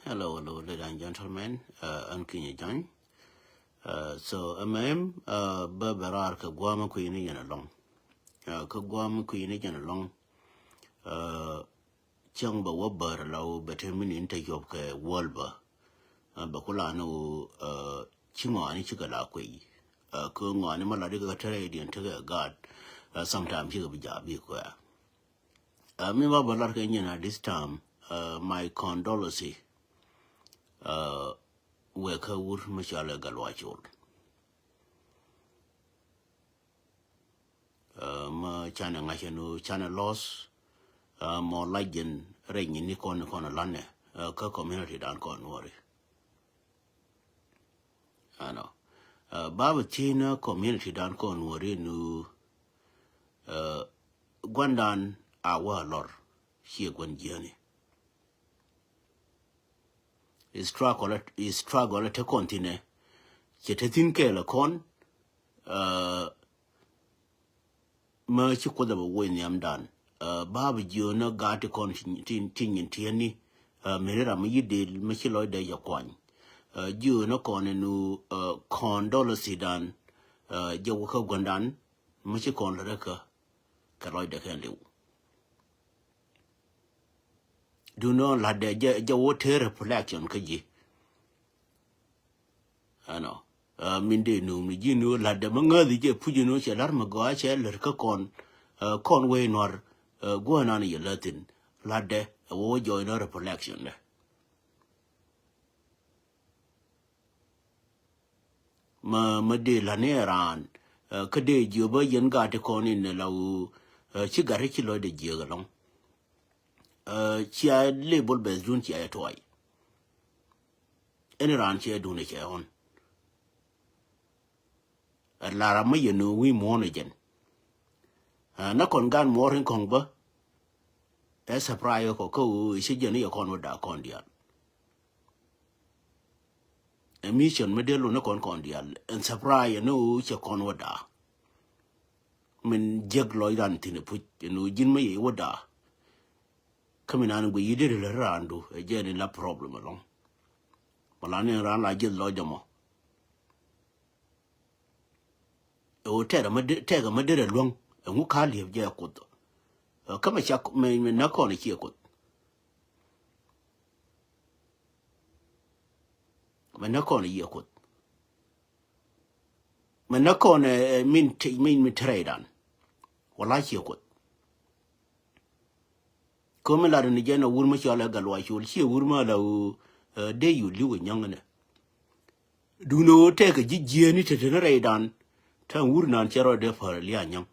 Hello, ladies and gentlemen. I'm Kenny John. So, Berberar ka guama kuini yan along. Ka guama kuini yan along. Chang ba wabar lau betemin inte job ka walba. Bakula no chingwani chikala kui. Ko ngwani maladi ka tare di ante God. Sometimes chika bijabi kwa. Mi ba balar ka nyana this time. My condolences. Weka wur mashala galwachol. Ma chana ngashanu chana loss. More legend ring in Nikon lane. Ka community dan kon worry. Ano. Baba Tina community dan kon worry nu. Gwandan awa lor. Here gwan journey. Is struggle to continue. Chetin kela con merch could have win yam done. Babu Juna got a con tin tierney, Mirra me did Micheloid de Yaquan. Juna con a new condolence done, Jawaka Gwandan, Michicon Reka, Caloid de Candu. Do not let the Jawater reflection, Kaji. I know. Minde no mi jinu la de manga di je pujino che lar ma go che ler ka con we nor go na ni latin la de wo join a reflection le ma de la ne ran ka de ju ba yen ga te con in la u chi gari chi lo de je ga long chi a label be jun chi a toy en ran chi du ne che on Lara may no we mourn again. Na con gan more in Kongba. As a prior cocoa is a journey upon with our condial. A mission medal no condial, and surprise no chacon wada. Min jug Lloyd antin put no gin may wada. Coming on with you did a randu, a journey la problem along. Malani ran like Jill Lloydamo. Take a madera long, and who can't live Jacob. Come a chuck may knock on a chickot. My knock on a yearcoat. My knock on a mean me trade on. Well, I hear good. Come a lot in the general woman shall a galway, you'll see a woman day you live in young. Do no take a journey to generate on. Tan wurnan chero de for lianyam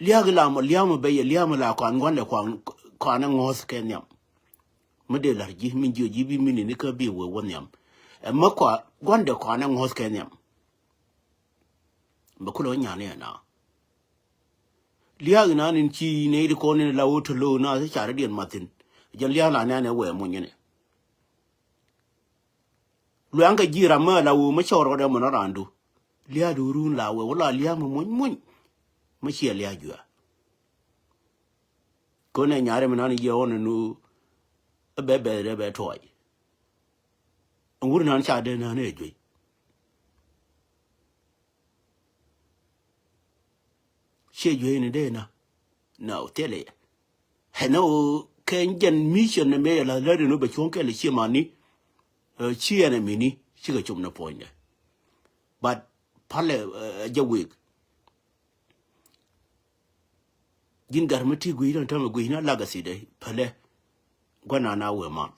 liam be liam la kwan gon le kwan ngos kenyam mede larji min joji bi min ni ka bi we wonyam e makwa gon de kwan ngos kenyam bakulo nyane na liag na nin chi ne ko ne la woto lo na sa chare dien matin jan liag la ne we mo nyene Luanga gira ma la wu ma choro de mo randu lia du run la we wala lia mo mun ma chi lia jua ko ne nyaare me nan ye on nu be de be toy ngur nan cha de na ne jui che jui ne de na no tele he no ken jen mission ne me la le no be chon ke le chi mani chi ene mini chi ga chum na point but pale ja week gin garmati gui ran tama gui na legacy de pale gwana na we ma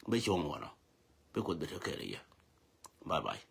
be chon wala be ko be ta kere ya bye bye